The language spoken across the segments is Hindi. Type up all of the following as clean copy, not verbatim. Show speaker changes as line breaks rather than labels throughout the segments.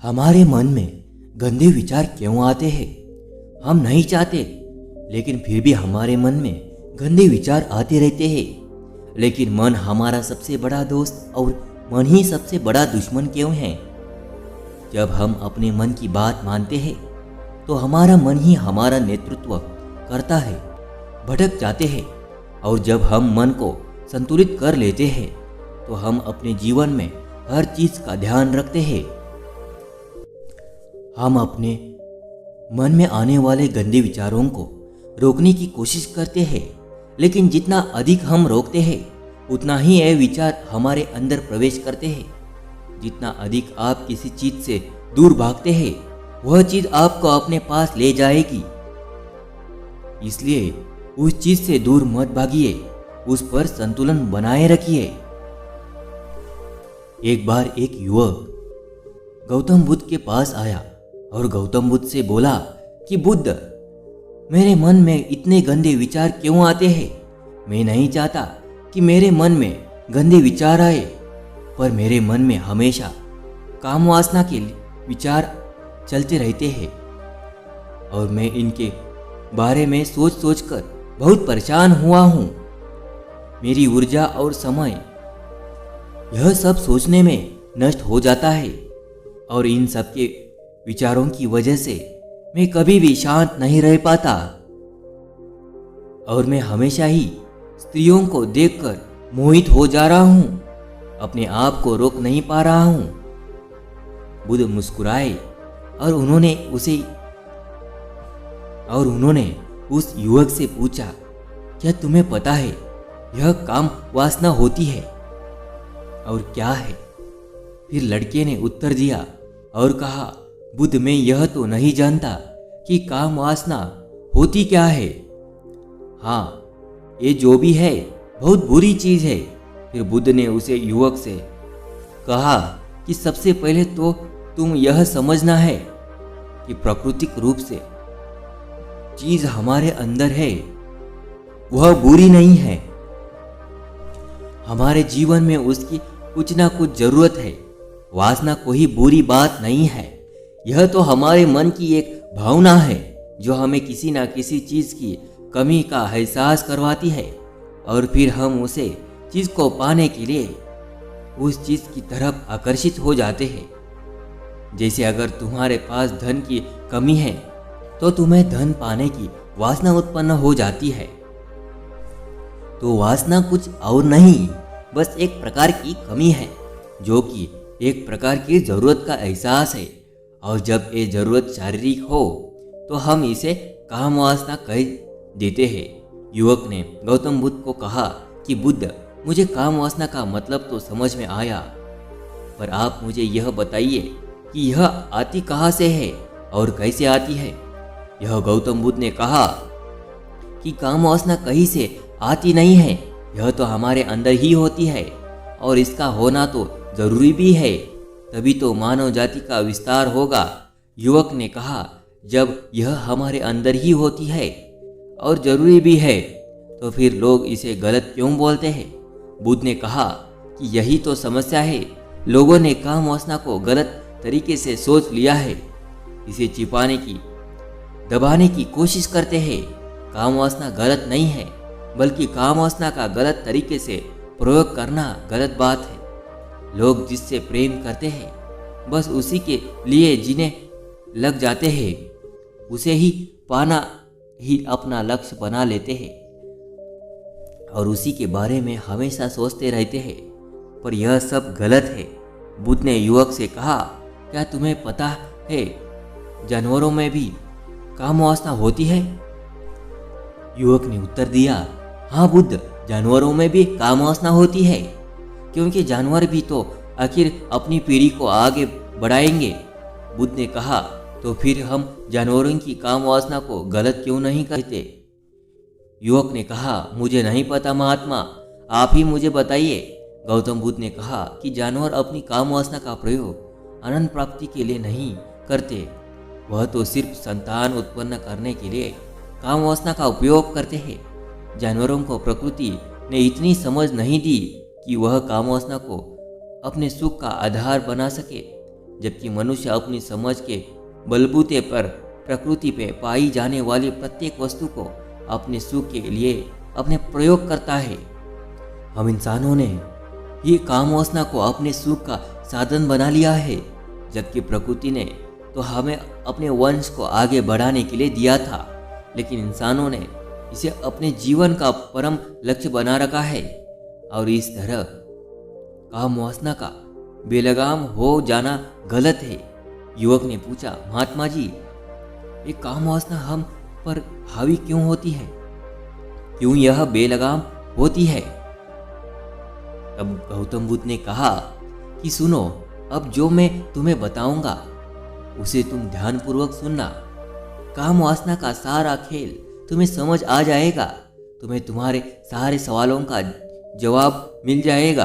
हमारे मन में गंदे विचार क्यों आते हैं? हम नहीं चाहते, लेकिन फिर भी हमारे मन में गंदे विचार आते रहते हैं। लेकिन मन हमारा सबसे बड़ा दोस्त और मन ही सबसे बड़ा दुश्मन क्यों है? जब हम अपने मन की बात मानते हैं तो हमारा मन ही हमारा नेतृत्व करता है। भटक जाते हैं, और जब हम मन को संतुलित कर लेते हैं तो हम अपने जीवन में हर चीज का ध्यान रखते हैं। हम अपने मन में आने वाले गंदे विचारों को रोकने की कोशिश करते हैं, लेकिन जितना अधिक हम रोकते हैं उतना ही ये विचार हमारे अंदर प्रवेश करते हैं। जितना अधिक आप किसी चीज से दूर भागते हैं वह चीज आपको अपने पास ले जाएगी। इसलिए उस चीज से दूर मत भागिए, उस पर संतुलन बनाए रखिए। एक बार एक युवक गौतम बुद्ध के पास आया और गौतम बुद्ध से बोला कि बुद्ध, मेरे मन में इतने गंदे विचार क्यों आते हैं? मैं नहीं चाहता कि मेरे मन में गंदे विचार आए, पर मेरे मन में हमेशा काम वासना के विचार चलते रहते हैं और मैं इनके बारे में सोच सोच कर बहुत परेशान हुआ हूँ। मेरी ऊर्जा और समय यह सब सोचने में नष्ट हो जाता है और इन सब के विचारों की वजह से मैं कभी भी शांत नहीं रह पाता और मैं हमेशा ही स्त्रियों को देखकर मोहित हो जा रहा हूँ, अपने आप को रोक नहीं पा रहा हूँ। बुद्ध मुस्कुराए और उन्होंने उस युवक से पूछा, क्या तुम्हें पता है यह काम वासना होती है और क्या है? फिर लड़के ने उत्तर दिया और कहा, बुद्ध, मैं यह तो नहीं जानता कि काम वासना होती क्या है। हाँ, ये जो भी है बहुत बुरी चीज है। फिर बुद्ध ने उसे युवक से कहा कि सबसे पहले तो तुम यह समझना है कि प्राकृतिक रूप से चीज हमारे अंदर है वह बुरी नहीं है। हमारे जीवन में उसकी कुछ ना कुछ जरूरत है। वासना कोई बुरी बात नहीं है, यह तो हमारे मन की एक भावना है जो हमें किसी ना किसी चीज की कमी का एहसास करवाती है और फिर हम उसे चीज को पाने के लिए उस चीज की तरफ आकर्षित हो जाते हैं। जैसे अगर तुम्हारे पास धन की कमी है तो तुम्हें धन पाने की वासना उत्पन्न हो जाती है। तो वासना कुछ और नहीं, बस एक प्रकार की कमी है जो कि एक प्रकार की जरूरत का एहसास है, और जब ये जरूरत शारीरिक हो तो हम इसे काम वासना कह देते हैं। युवक ने गौतम बुद्ध को कहा कि बुद्ध, मुझे काम वासना का मतलब तो समझ में आया, पर आप मुझे यह बताइए कि यह आती कहाँ से है और कैसे आती है? यह गौतम बुद्ध ने कहा कि काम वासना कहीं से आती नहीं है, यह तो हमारे अंदर ही होती है और इसका होना तो जरूरी भी है, तभी तो मानव जाति का विस्तार होगा। युवक ने कहा, जब यह हमारे अंदर ही होती है और जरूरी भी है तो फिर लोग इसे गलत क्यों बोलते हैं? बुद्ध ने कहा कि यही तो समस्या है, लोगों ने काम वासना को गलत तरीके से सोच लिया है, इसे छिपाने की दबाने की कोशिश करते हैं। काम वासना गलत नहीं है, बल्कि काम वासना का गलत तरीके से प्रयोग करना गलत बात है। लोग जिससे प्रेम करते हैं बस उसी के लिए जीने लग जाते हैं, उसे ही पाना ही अपना लक्ष्य बना लेते हैं और उसी के बारे में हमेशा सोचते रहते हैं, पर यह सब गलत है। बुद्ध ने युवक से कहा, क्या तुम्हें पता है जानवरों में भी काम वासना होती है? युवक ने उत्तर दिया, हाँ बुद्ध, जानवरों में भी काम वासना होती है, क्योंकि जानवर भी तो आखिर अपनी पीढ़ी को आगे बढ़ाएंगे। बुद्ध ने कहा, तो फिर हम जानवरों की काम वासना को गलत क्यों नहीं कहते? युवक ने कहा, मुझे नहीं पता महात्मा, आप ही मुझे बताइए। गौतम बुद्ध ने कहा कि जानवर अपनी काम वासना का प्रयोग आनंद प्राप्ति के लिए नहीं करते, वह तो सिर्फ संतान उत्पन्न करने के लिए काम वासना का उपयोग करते हैं। जानवरों को प्रकृति ने इतनी समझ नहीं दी कि वह काम वासना को अपने सुख का आधार बना सके। जबकि मनुष्य अपनी समझ के बलबूते पर प्रकृति पे पाई जाने वाली प्रत्येक वस्तु को अपने सुख के लिए अपने प्रयोग करता है। हम इंसानों ने ये काम वासना को अपने सुख का साधन बना लिया है, जबकि प्रकृति ने तो हमें अपने वंश को आगे बढ़ाने के लिए दिया था, लेकिन इंसानों ने इसे अपने जीवन का परम लक्ष्य बना रखा है। और इस तरह काम वासना का बेलगाम हो जाना गलत है। युवक ने पूछा, महात्मा जी, ये काम वासना हम पर हावी क्यों होती है, क्यों यह बेलगाम होती है? तब गौतम बुद्ध ने कहा कि सुनो, अब जो मैं तुम्हें बताऊंगा उसे तुम ध्यानपूर्वक सुनना। काम वासना का सारा खेल तुम्हें समझ आ जाएगा, तुम्हें तुम्हारे सारे सवालों का जवाब मिल जाएगा,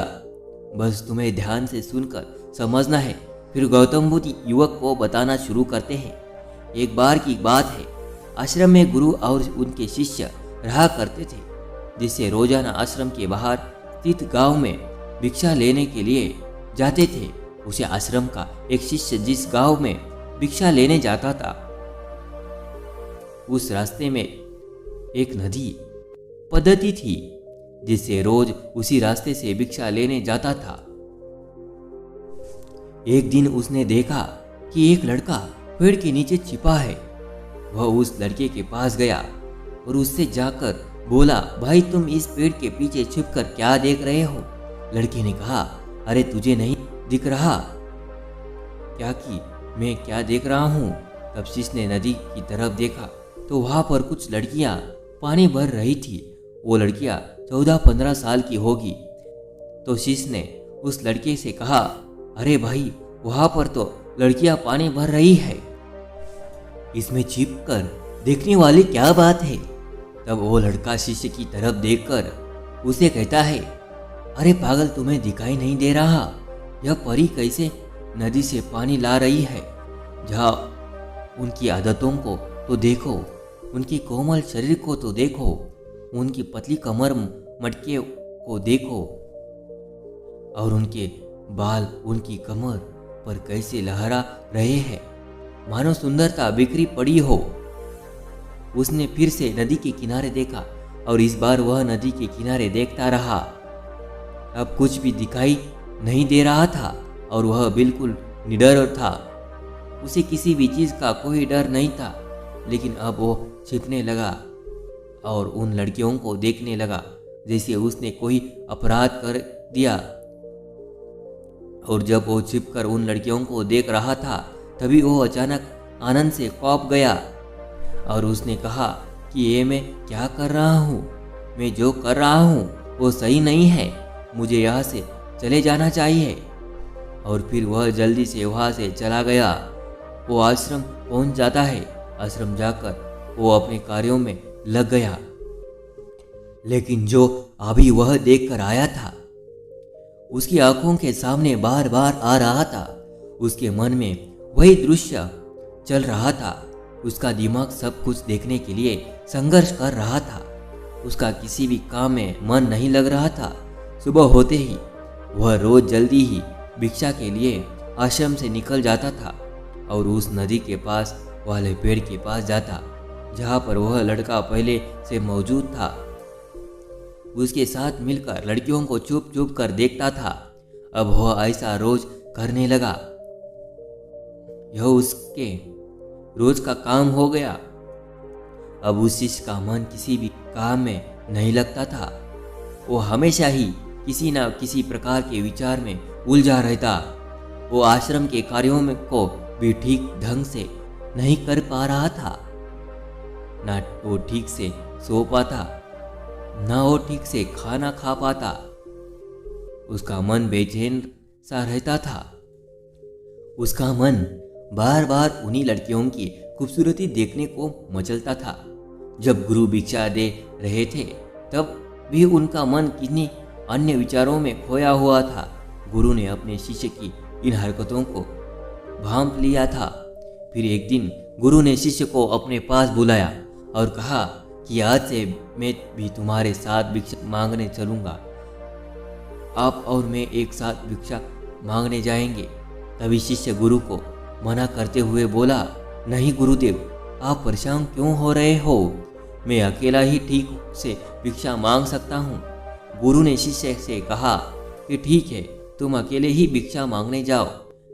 बस तुम्हें ध्यान से सुनकर समझना है। फिर गौतम बुद्ध युवक को बताना शुरू करते हैं। एक बार की बात है, आश्रम में गुरु और उनके शिष्य रहा करते थे, जिससे रोजाना आश्रम के बाहर स्थित गांव में भिक्षा लेने के लिए जाते थे। उसे आश्रम का एक शिष्य जिस गांव में भिक्षा लेने जाता था, उस रास्ते में एक नदी पद्धति थी, जिससे रोज उसी रास्ते से भिक्षा लेने जाता था। एक दिन उसने देखा कि एक लड़का पेड़ के नीचे छिपा है। वह उस लड़के के पास गया और उससे जाकर बोला, भाई तुम इस पेड़ के पीछे छिपकर क्या देख रहे हो? लड़के ने कहा, अरे तुझे नहीं दिख रहा क्या कि मैं क्या देख रहा हूँ? तब शिष्य ने नदी की तरफ देखा तो वहां पर कुछ लड़कियां पानी भर रही थी। वो लड़कियां 14-15 साल की होगी। तो शिष्य ने उस लड़के से कहा, अरे भाई, वहां पर तो लड़कियां पानी भर रही है, इसमें छिपकर देखने वाली क्या बात है? तब वो लड़का शिष्य की तरफ देखकर उसे कहता है, अरे पागल, तुम्हें दिखाई नहीं दे रहा? यह परी कैसे नदी से पानी ला रही है? जहाँ उनकी आदतों को तो देखो, उनकी कोमल शरीर को तो देखो, उनकी पतली कमर मटके को देखो, और उनके बाल उनकी कमर पर कैसे लहरा रहे हैं, मानो सुंदरता बिखरी पड़ी हो। उसने फिर से नदी के किनारे देखा और इस बार वह नदी के किनारे देखता रहा। अब कुछ भी दिखाई नहीं दे रहा था और वह बिल्कुल निडर था। उसे किसी भी चीज का कोई डर नहीं था, लेकिन अब वो छिपने लगा और उन लड़कियों को देखने लगा जैसे उसने कोई अपराध कर दिया। और जब वो छिपकर उन लड़कियों को देख रहा था, तभी वो अचानक आनंद से कौंप गया और उसने कहा कि ये मैं क्या कर रहा हूँ? मैं जो कर रहा हूँ वो सही नहीं है, मुझे यहाँ से चले जाना चाहिए। और फिर वह जल्दी से वहाँ से चला गया। वो आश्रम पहुँच जाता है। आश्रम जाकर वो अपने कार्यों में लग गया, लेकिन जो अभी वह देख कर आया था उसकी आंखों के सामने बार बार आ रहा था। उसके मन में वही दृश्य चल रहा था। उसका दिमाग सब कुछ देखने के लिए संघर्ष कर रहा था। उसका किसी भी काम में मन नहीं लग रहा था। सुबह होते ही वह रोज जल्दी ही भिक्षा के लिए आश्रम से निकल जाता था और उस नदी के पास वाले पेड़ के पास जाता जहाँ पर वह लड़का पहले से मौजूद था। उसके साथ मिलकर लड़कियों को चुप चुप कर देखता था। अब वह ऐसा रोज करने लगा। यह उसके रोज का काम हो गया। अब उस शिष्य का मन किसी भी काम में नहीं लगता था। वो हमेशा ही किसी न किसी प्रकार के विचार में उलझा रहता। वो आश्रम के कार्यों में को भी ठीक ढंग से नहीं कर पा रहा था। ना वो ठीक से सो पाता, ना वो ठीक से खाना खा पाता। उसका मन बेचैन सा रहता था। उसका मन बार बार उन्हीं लड़कियों की खूबसूरती देखने को मचलता था। जब गुरु भिक्षा दे रहे थे तब भी उनका मन किन्हीं अन्य विचारों में खोया हुआ था। गुरु ने अपने शिष्य की इन हरकतों को भांप लिया था। फिर एक दिन गुरु ने शिष्य को अपने पास बुलाया और कहा कि आज से मैं भी तुम्हारे साथ भिक्षा मांगने चलूंगा। आप और मैं एक साथ भिक्षा मांगने जाएंगे। तभी शिष्य गुरु को मना करते हुए बोला, नहीं गुरुदेव, आप परेशान क्यों हो रहे हो? मैं अकेला ही ठीक से भिक्षा मांग सकता हूँ। गुरु ने शिष्य से कहा कि ठीक है, तुम अकेले ही भिक्षा मांगने जाओ।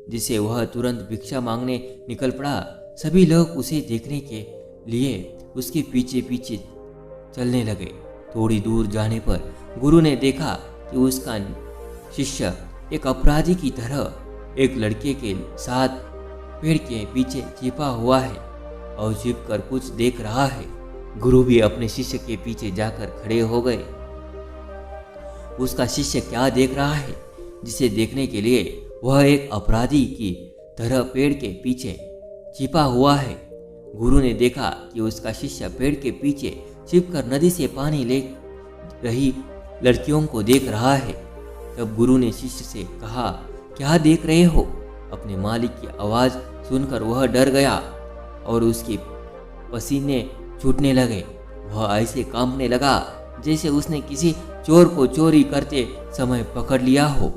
जिसे वह तुरंत भिक्षा मांगने निकल पड़ा। सभी लोग उसे देखने के लिए उसके पीछे पीछे चलने लगे। थोड़ी दूर जाने पर गुरु ने देखा कि उसका शिष्य एक अपराधी की तरह एक लड़के के साथ पेड़ के पीछे छिपा हुआ है और छिप कर कुछ देख रहा है। गुरु भी अपने शिष्य के पीछे जाकर खड़े हो गए। उसका शिष्य क्या देख रहा है, जिसे देखने के लिए वह एक अपराधी की तरह पेड़ के पीछे छिपा हुआ है। गुरु ने देखा कि उसका शिष्य पेड़ के पीछे छिपकर नदी से पानी ले रही लड़कियों को देख रहा है। तब गुरु ने शिष्य से कहा, क्या देख रहे हो? अपने मालिक की आवाज़ सुनकर वह डर गया और उसके पसीने छूटने लगे। वह ऐसे कांपने लगा जैसे उसने किसी चोर को चोरी करते समय पकड़ लिया हो।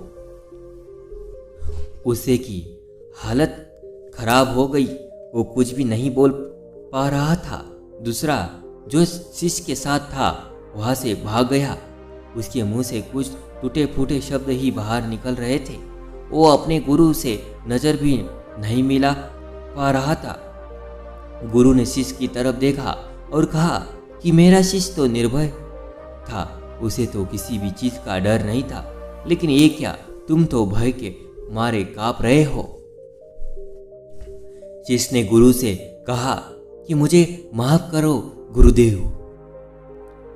उससे की हालत खराब हो गई। वो कुछ भी नहीं बोल पा रहा था। दूसरा जो शिष्य के साथ था वहां से भाग गया। उसके मुंह से कुछ टूटे फूटे शब्द ही बाहर निकल रहे थे। वो अपने गुरु से नजर भी नहीं मिला पा रहा था। गुरु ने शिष्य की तरफ देखा और कहा कि मेरा शिष्य तो निर्भय था, उसे तो किसी भी चीज का डर नहीं था, लेकिन ये क्या, तुम तो भय के मारे कांप रहे हो। शिष्य ने गुरु से कहा कि मुझे माफ करो गुरुदेव,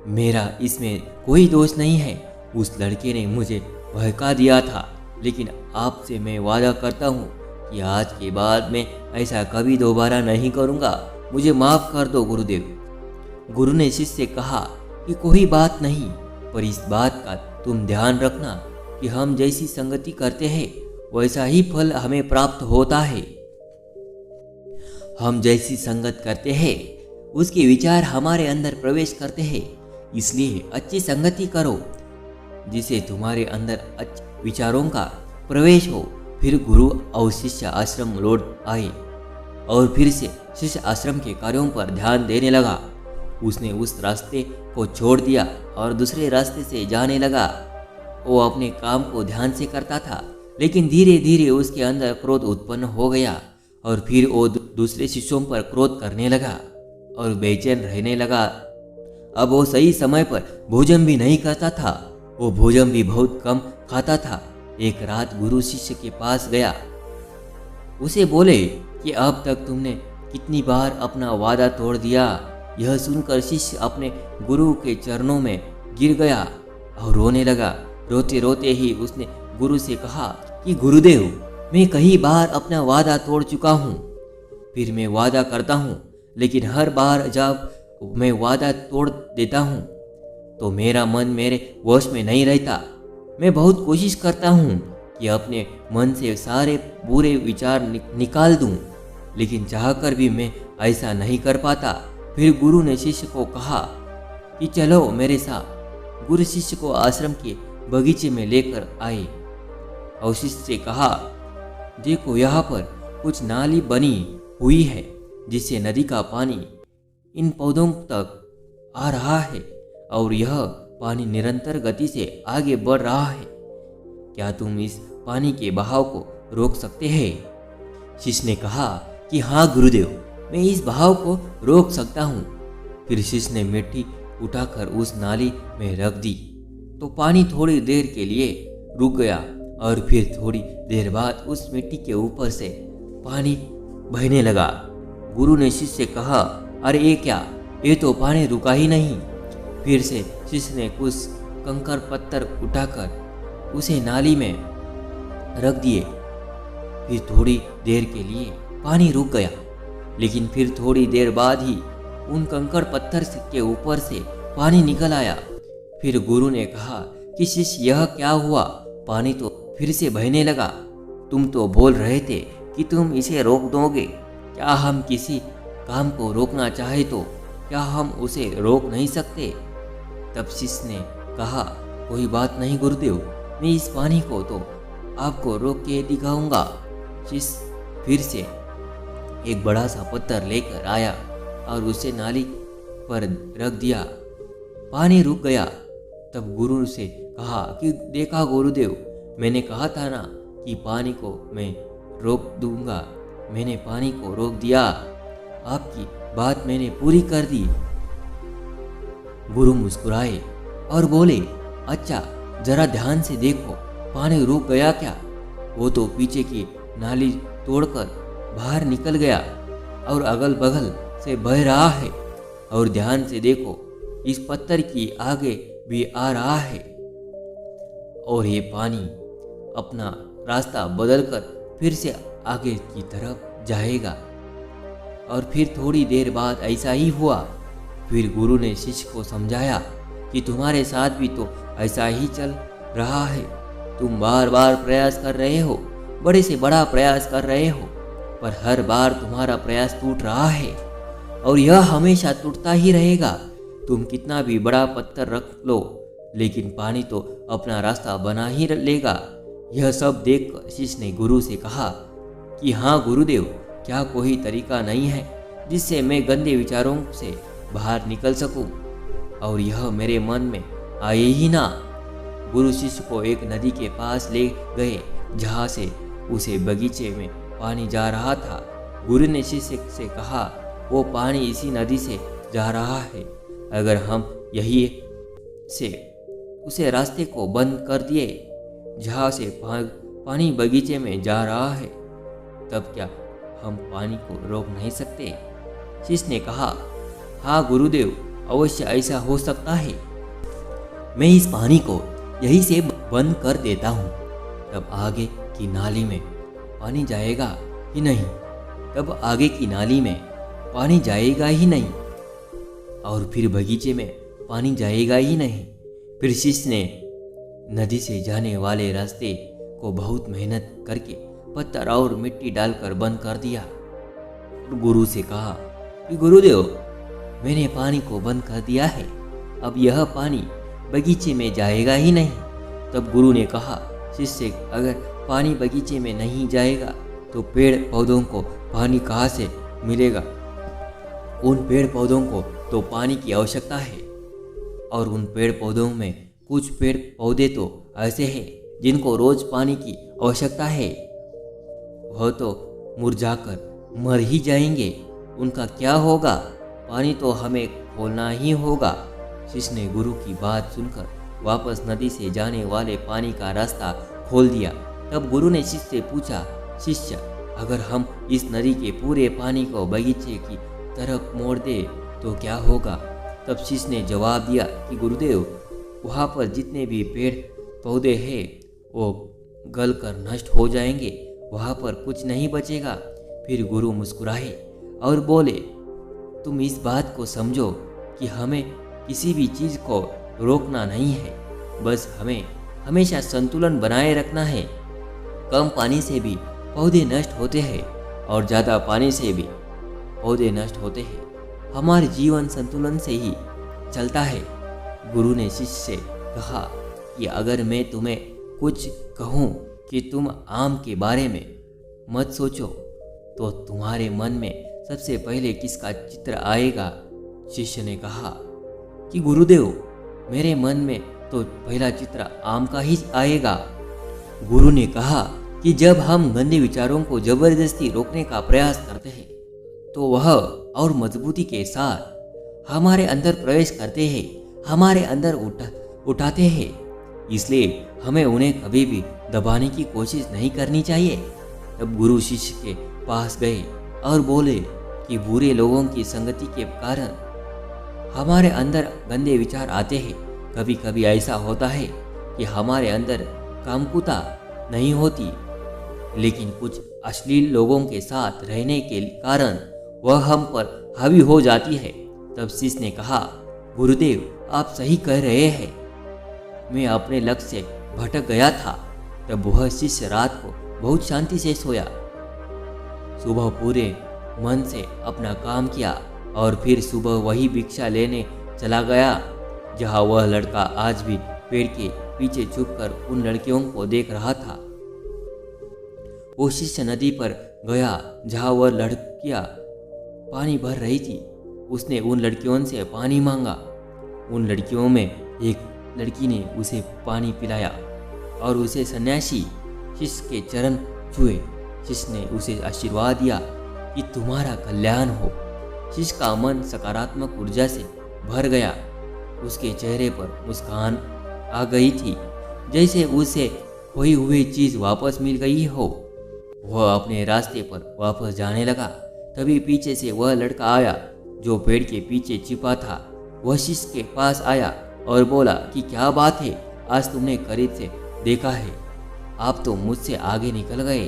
मेरा इसमें कोई दोष नहीं है। उस लड़के ने मुझे बहका दिया था, लेकिन आपसे मैं वादा करता हूँ कि आज के बाद मैं ऐसा कभी दोबारा नहीं करूँगा। मुझे माफ कर दो गुरुदेव। गुरु ने शिष्य से कहा कि कोई बात नहीं, पर इस बात का तुम ध्यान रखना कि हम जैसी संगति करते हैं वैसा ही फल हमें प्राप्त होता है। हम जैसी संगत करते हैं उसके विचार हमारे अंदर प्रवेश करते हैं। इसलिए अच्छी संगति करो जिसे तुम्हारे अंदर अच्छे विचारों का प्रवेश हो। फिर गुरु और शिष्य आश्रम लौट आए और फिर से शिष्य आश्रम के कार्यों पर ध्यान देने लगा। उसने उस रास्ते को छोड़ दिया और दूसरे रास्ते से जाने लगा। वो अपने काम को ध्यान से करता था, लेकिन धीरे धीरे उसके अंदर क्रोध उत्पन्न हो गया और फिर वो दूसरे शिष्यों पर क्रोध करने लगा और बेचैन रहने लगा। अब वो सही समय पर भोजन भी नहीं करता था। वो भोजन भी बहुत कम खाता था। एक रात गुरु शिष्य के पास गया। उसे बोले कि अब तक तुमने कितनी बार अपना वादा तोड़ दिया। यह सुनकर शिष्य अपने गुरु के चरणों में गिर गया और रोने लगा। रोते रोते ही उसने गुरु से कहा कि गुरुदेव, मैं कई बार अपना वादा तोड़ चुका हूँ। फिर मैं वादा करता हूँ, लेकिन हर बार जब मैं वादा तोड़ देता हूँ तो मेरा मन मेरे वश में नहीं रहता। मैं बहुत कोशिश करता हूँ कि अपने मन से सारे बुरे विचार निकाल दूँ, लेकिन चाहकर भी मैं ऐसा नहीं कर पाता। फिर गुरु ने शिष्य को कहा कि चलो मेरे साथ। गुरु शिष्य को आश्रम के बगीचे में लेकर आए और शिष्य से कहा, देखो यहाँ पर कुछ नाली बनी हुई है जिससे नदी का पानी इन पौधों तक आ रहा है और यह पानी निरंतर गति से आगे बढ़ रहा है। क्या तुम इस पानी के बहाव को रोक सकते हैं? शिष्य ने कहा कि हाँ गुरुदेव, मैं इस बहाव को रोक सकता हूँ। फिर शिष्य ने मिट्टी उठाकर उस नाली में रख दी तो पानी थोड़ी देर के लिए रुक गया और फिर थोड़ी देर बाद उस मिट्टी के ऊपर से पानी बहने लगा। गुरु ने शिष्य से कहा, अरे ये क्या, ये तो पानी रुका ही नहीं। फिर से शिष्य ने कुछ कंकर पत्थर उठाकर उसे नाली में रख दिए। फिर थोड़ी देर के लिए पानी रुक गया, लेकिन फिर थोड़ी देर बाद ही उन कंकड़ पत्थर के ऊपर से पानी निकल आया। फिर गुरु ने कहा कि शिष्य, यह क्या हुआ? पानी तो फिर से बहने लगा। तुम तो बोल रहे थे कि तुम इसे रोक दोगे। क्या हम किसी काम को रोकना चाहे तो क्या हम उसे रोक नहीं सकते? तब शिष्य ने कहा, कोई बात नहीं गुरुदेव, मैं इस पानी को तो आपको रोक के दिखाऊंगा। शिष्य फिर से एक बड़ा सा पत्थर लेकर आया और उसे नाली पर रख दिया। पानी रुक गया। तब गुरु से कहा कि देखा गुरुदेव, मैंने कहा था ना कि पानी को मैं रोक दूंगा। मैंने पानी को रोक दिया। आपकी बात मैंने पूरी कर दी। गुरु मुस्कुराए और बोले, अच्छा जरा ध्यान से देखो, पानी रुक गया क्या? वो तो पीछे की नाली तोड़कर बाहर निकल गया और अगल बगल से बह रहा है। और ध्यान से देखो, इस पत्थर की आगे भी आ रहा है और ये पानी अपना रास्ता बदलकर फिर से आगे की तरफ जाएगा। और फिर थोड़ी देर बाद ऐसा ही हुआ। फिर गुरु ने शिष्य को समझाया कि तुम्हारे साथ भी तो ऐसा ही चल रहा है। तुम बार बार प्रयास कर रहे हो, बड़े से बड़ा प्रयास कर रहे हो, पर हर बार तुम्हारा प्रयास टूट रहा है और यह हमेशा टूटता ही रहेगा। तुम कितना भी बड़ा पत्थर रख लो, लेकिन पानी तो अपना रास्ता बना ही लेगा। यह सब देखकर शिष्य ने गुरु से कहा कि हाँ गुरुदेव, क्या कोई तरीका नहीं है जिससे मैं गंदे विचारों से बाहर निकल सकूं और यह मेरे मन में आए ही ना। गुरु शिष्य को एक नदी के पास ले गए जहाँ से उसे बगीचे में पानी जा रहा था। गुरु ने शिष्य से कहा, वो पानी इसी नदी से जा रहा है। अगर हम यही से उसे रास्ते को बंद कर दिए जहाँ से पानी बगीचे में जा रहा है, तब क्या हम पानी को रोक नहीं सकते? शिष्य ने कहा, हाँ गुरुदेव, अवश्य ऐसा हो सकता है। मैं इस पानी को यहीं से बंद कर देता हूँ। तब आगे की नाली में पानी जाएगा ही नहीं। तब आगे की नाली में पानी जाएगा ही नहीं और फिर बगीचे में पानी जाएगा ही नहीं। फिर शिष्य ने नदी से जाने वाले रास्ते को बहुत मेहनत करके पत्थर और मिट्टी डालकर बंद कर दिया। गुरु से कहा कि गुरुदेव, मैंने पानी को बंद कर दिया है, अब यह पानी बगीचे में जाएगा ही नहीं। तब गुरु ने कहा शिष्य, अगर पानी बगीचे में नहीं जाएगा तो पेड़ पौधों को पानी कहाँ से मिलेगा? उन पेड़ पौधों को तो पानी की आवश्यकता है और उन पेड़ पौधों में कुछ पेड़ पौधे तो ऐसे हैं जिनको रोज पानी की आवश्यकता है। वह तो मुरझाकर मर ही जाएंगे, उनका क्या होगा? पानी तो हमें खोलना ही होगा। शिष्य ने गुरु की बात सुनकर वापस नदी से जाने वाले पानी का रास्ता खोल दिया। तब गुरु ने शिष्य से पूछा, शिष्य, अगर हम इस नदी के पूरे पानी को बगीचे की तरफ मोड़ दे तो क्या होगा? तब शिष्य ने जवाब दिया कि गुरुदेव, वहाँ पर जितने भी पेड़ पौधे हैं वो गल कर नष्ट हो जाएंगे, वहाँ पर कुछ नहीं बचेगा। फिर गुरु मुस्कुराए और बोले, तुम इस बात को समझो कि हमें किसी भी चीज़ को रोकना नहीं है, बस हमें हमेशा संतुलन बनाए रखना है। कम पानी से भी पौधे नष्ट होते हैं और ज़्यादा पानी से भी पौधे नष्ट होते हैं। हमारे जीवन संतुलन से ही चलता है। गुरु ने शिष्य से कहा कि अगर मैं तुम्हें कुछ कहूँ कि तुम आम के बारे में मत सोचो तो तुम्हारे मन में सबसे पहले किसका चित्र आएगा? शिष्य ने कहा कि गुरुदेव, मेरे मन में तो पहला चित्र आम का ही आएगा। गुरु ने कहा कि जब हम गंदे विचारों को जबरदस्ती रोकने का प्रयास करते हैं तो वह और मजबूती के साथ हमारे अंदर प्रवेश करते हैं, हमारे अंदर उठाते हैं। इसलिए हमें उन्हें कभी भी दबाने की कोशिश नहीं करनी चाहिए। तब गुरु शिष्य के पास गए और बोले कि बुरे लोगों की संगति के कारण हमारे अंदर गंदे विचार आते हैं। कभी कभी ऐसा होता है कि हमारे अंदर कामुकता नहीं होती, लेकिन कुछ अश्लील लोगों के साथ रहने के कारण वह हम पर हावी हो जाती है। तब शिष्य ने कहा, गुरुदेव, आप सही कह रहे हैं, मैं अपने लक्ष्य से भटक गया था। तब वह शिष्य रात को बहुत शांति से सोया। सुबह पूरे मन से अपना काम किया और फिर सुबह वही भिक्षा लेने चला गया जहाँ वह लड़का आज भी पेड़ के पीछे छुपकर उन लड़कियों को देख रहा था। वो शिष्य नदी पर गया जहाँ वह लड़कियाँ पानी भर रही थी। उसने उन लड़कियों से पानी मांगा। उन लड़कियों में एक लड़की ने उसे पानी पिलाया और उसे सन्यासी शिष्य के चरण छुए। शिष्य ने उसे आशीर्वाद दिया कि तुम्हारा कल्याण हो। शिष्य का मन सकारात्मक ऊर्जा से भर गया। उसके चेहरे पर मुस्कान आ गई थी, जैसे उसे खोई हुई चीज वापस मिल गई हो। वह अपने रास्ते पर वापस जाने लगा। तभी पीछे से वह लड़का आया जो पेड़ के पीछे छिपा था। वह शिष्य के पास आया और बोला कि क्या बात है, आज तुमने करीब से देखा है, आप तो मुझसे आगे निकल गए।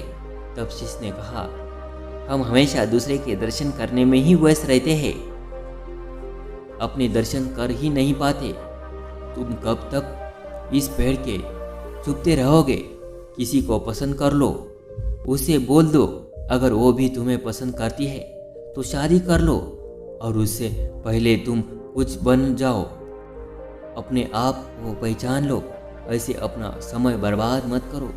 तब शिष्य ने कहा, हम हमेशा दूसरे के दर्शन करने में ही व्यस्त रहते हैं, अपने दर्शन कर ही नहीं पाते। तुम कब तक इस पेड़ के छुपते रहोगे? किसी को पसंद कर लो, उसे बोल दो। अगर वो भी तुम्हें पसंद करती है तो शादी कर लो, और उससे पहले तुम कुछ बन जाओ। अपने आप को पहचान लो, ऐसे अपना समय बर्बाद मत करो।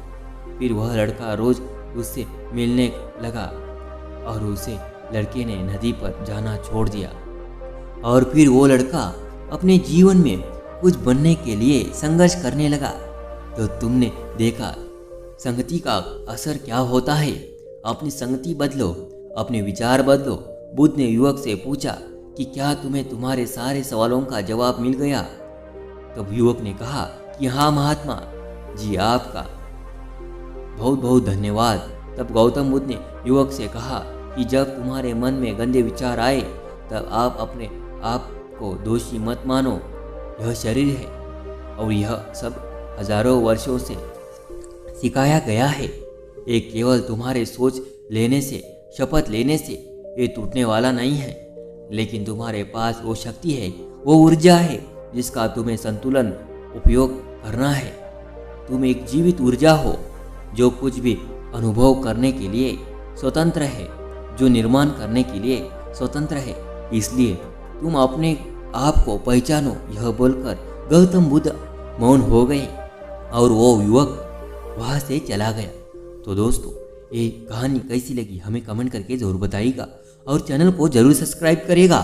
फिर वह लड़का रोज उससे मिलने लगा और उसे लड़के ने नदी पर जाना छोड़ दिया। और फिर वो लड़का अपने जीवन में कुछ बनने के लिए संघर्ष करने लगा। तो तुमने देखा संगति का असर क्या होता है। अपनी संगति बदलो, अपने विचार बदलो। बुद्ध ने युवक से पूछा कि क्या तुम्हें तुम्हारे सारे सवालों का जवाब मिल गया? तब युवक ने कहा कि हाँ महात्मा जी, आपका बहुत बहुत धन्यवाद। तब गौतम बुद्ध ने युवक से कहा कि जब तुम्हारे मन में गंदे विचार आए तब आप अपने आप को दोषी मत मानो। यह शरीर है और यह सब हजारों वर्षों से सिखाया गया है। ये केवल तुम्हारे सोच लेने से, शपथ लेने से ये टूटने वाला नहीं है, लेकिन तुम्हारे पास वो शक्ति है, वो ऊर्जा है जिसका तुम्हें संतुलन उपयोग करना है। तुम एक जीवित ऊर्जा हो जो कुछ भी अनुभव करने के लिए स्वतंत्र है, जो निर्माण करने के लिए स्वतंत्र है। इसलिए तुम अपने आप को पहचानो। यह बोलकर गौतम बुद्ध मौन हो गए और वो युवक वहां से चला गया। तो दोस्तों, ये कहानी कैसी लगी हमें कमेंट करके ज़रूर बताइएगा और चैनल को ज़रूर सब्सक्राइब करिएगा।